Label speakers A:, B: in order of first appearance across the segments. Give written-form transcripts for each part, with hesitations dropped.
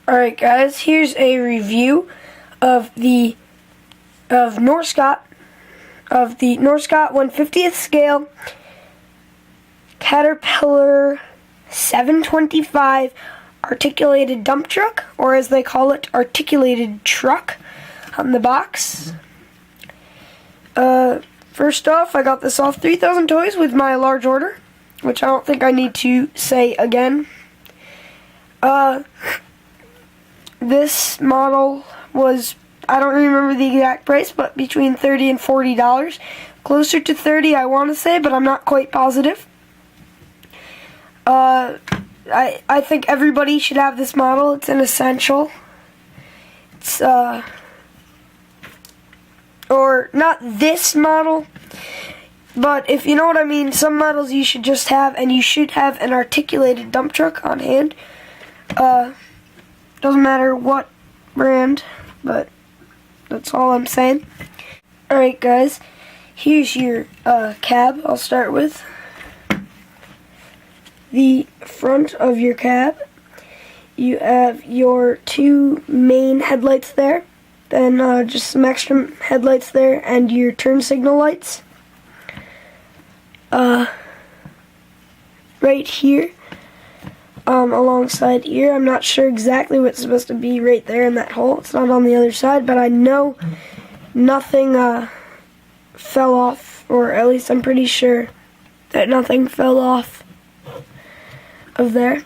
A: Alright guys, here's a review of the Norscot 1/50th scale Caterpillar 725 articulated dump truck, or as they call it, articulated truck on the box. First off, I got this off 3000 Toys with my large order, which I don't think I need to say again. This model was, I don't remember the exact price, but between $30 and $40. Closer to 30, I want to say, but I'm not quite positive. I think everybody should have this model. It's an essential. It's, or not this model, but if you know what I mean, some models you should just have, and you should have an articulated dump truck on hand. Doesn't matter what brand, but that's all I'm saying. Alright guys, here's your cab. I'll start with the front of your cab. You have your two main headlights there, then just some extra headlights there, and your turn signal lights. Right here, alongside here, I'm not sure exactly what's supposed to be right there in that hole. It's not on the other side, but I know nothing fell off, or at least I'm pretty sure that nothing fell off of there.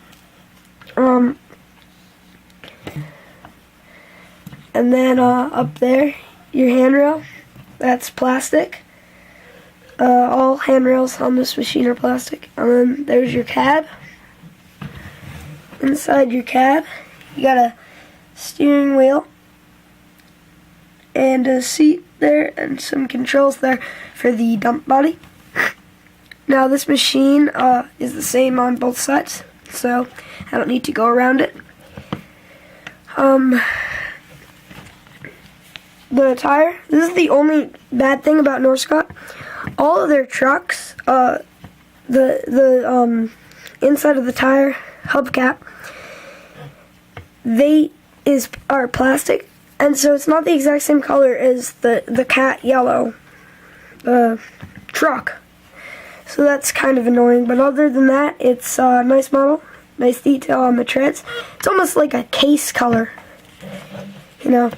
A: And then up there, your handrail, that's plastic. All handrails on this machine are plastic. And then there's your cab. Inside your cab, you got a steering wheel and a seat there and some controls there for the dump body. Now this machine is the same on both sides, so I don't need to go around it. The tire, this is the only bad thing about Norscot. All of their trucks, the inside of the tire hubcap, they are plastic, and so it's not the exact same color as the cat yellow truck. So that's kind of annoying, but other than that, it's a nice model, nice detail on the treads. It's almost like a case color, you know.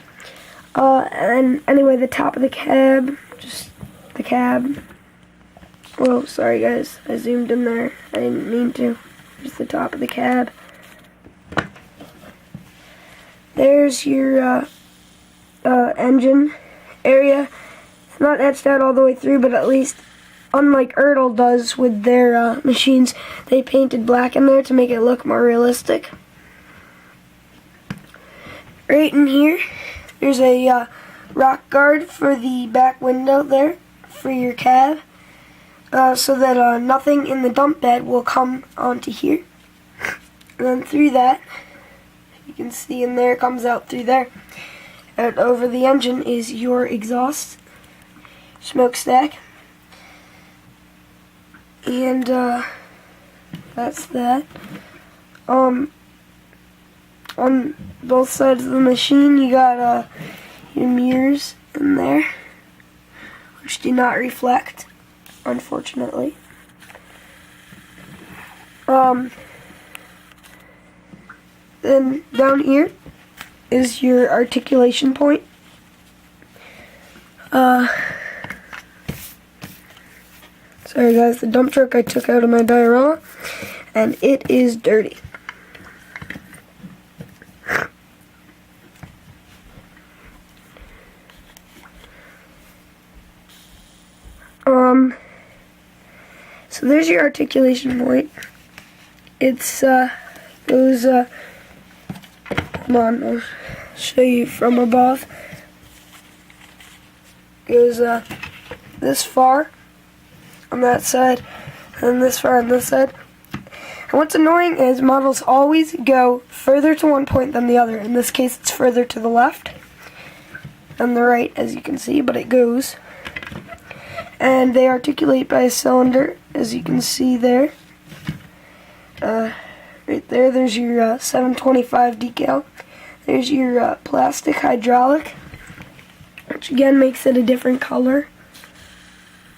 A: And anyway, the top of the cab, just the cab. Whoa, sorry guys, I zoomed in there. I didn't mean to. Just the top of the cab. There's your engine area. It's not etched out all the way through, but at least, unlike Ertl does with their machines, they painted black in there to make it look more realistic. Right in here, there's a rock guard for the back window there for your cab, so that nothing in the dump bed will come onto here. And then through that, you can see in there, comes out through there. Out over the engine is your exhaust smokestack. And that's that. On both sides of the machine, you got your mirrors in there, which do not reflect, unfortunately. Then down here is your articulation point. Sorry guys, the dump truck I took out of my diorama, and it is dirty. So there's your articulation point. It's goes come on, I'll show you from above. Goes this far on that side, and this far on this side. And what's annoying is models always go further to one point than the other. In this case, it's further to the left than the right, as you can see, but it goes. And they articulate by a cylinder, as you can see there. Right there, there's your 725 decal. There's your plastic hydraulic, which again makes it a different color,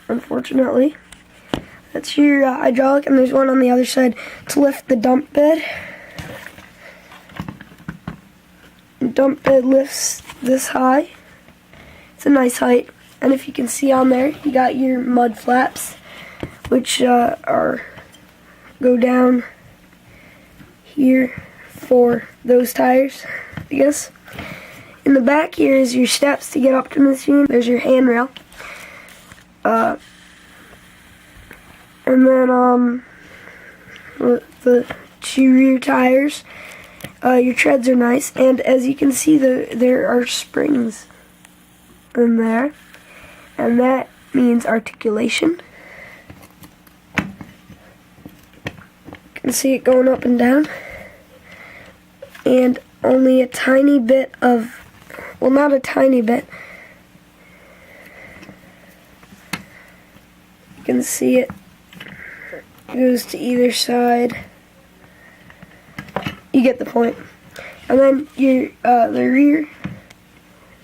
A: unfortunately. That's your hydraulic, and there's one on the other side to lift the dump bed. The dump bed lifts this high. It's a nice height, and if you can see on there, you got your mud flaps, which go down here for those tires, I guess. In the back here is your steps to get up to the machine. There's your handrail. And then the two rear tires. Your treads are nice, and as you can see, there are springs in there, and that means articulation. You can see it going up and down, and only a tiny bit of, well, not a tiny bit, you can see it goes to either side. You get the point. And then your the rear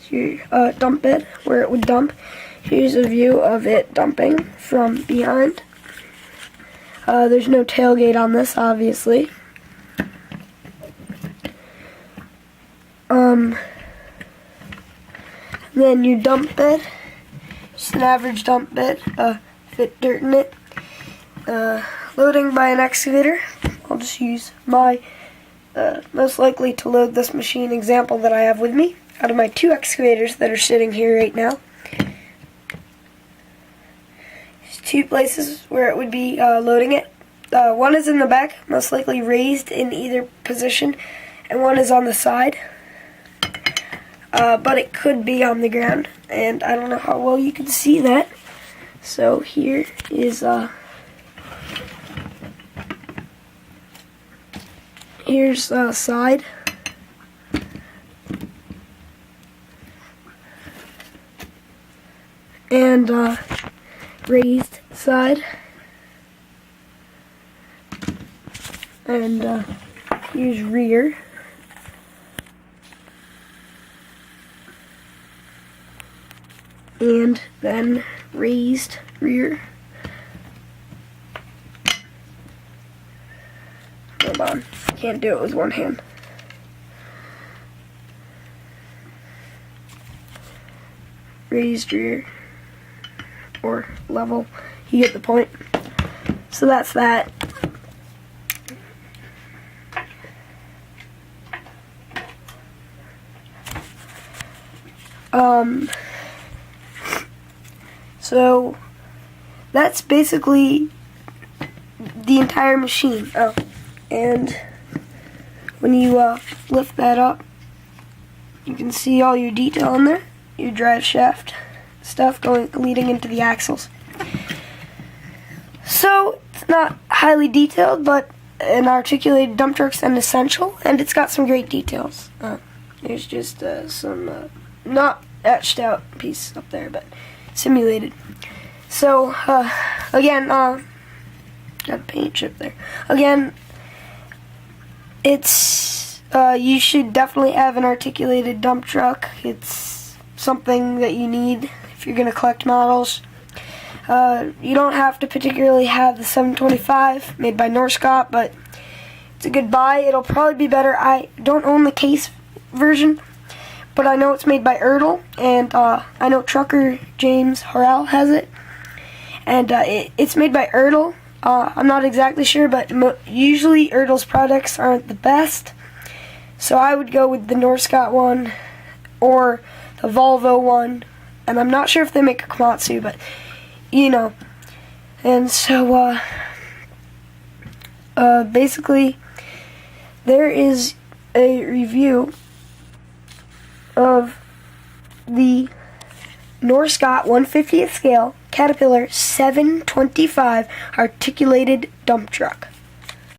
A: is your dump bed, where it would dump. Here's a view of it dumping from behind. There's no tailgate on this, obviously. Then your dump bed, just an average dump bed, fit dirt in it. Loading by an excavator. I'll just use my most likely to load this machine example that I have with me out of my two excavators that are sitting here right now. There's two places where it would be loading it. One is in the back, most likely raised in either position, and one is on the side. But it could be on the ground, and I don't know how well you can see that. So here is here's the side. And raised side. And here's rear. And then raised rear. Hold on, can't do it with one hand. Raised rear, or level, you get the point. So that's that. So that's basically the entire machine. Oh, and when you lift that up, you can see all your detail in there, your drive shaft stuff leading into the axles. So it's not highly detailed, but an articulated dump truck's an essential, and it's got some great details. There's just some not etched out piece up there, but simulated. So again, got a paint chip there. Again, it's you should definitely have an articulated dump truck. It's something that you need if you're going to collect models. You don't have to particularly have the 725 made by Norscot, but it's a good buy. It'll probably be better. I don't own the case version, but I know it's made by Erdl, and I know trucker James Harrell has it, and it's made by Erdl. I'm not exactly sure, but usually Erdl's products aren't the best, so I would go with the Norscot one or the Volvo one, and I'm not sure if they make a Komatsu, but you know. And so basically there is a review of the Norscot 1/50th scale Caterpillar 725 articulated dump truck.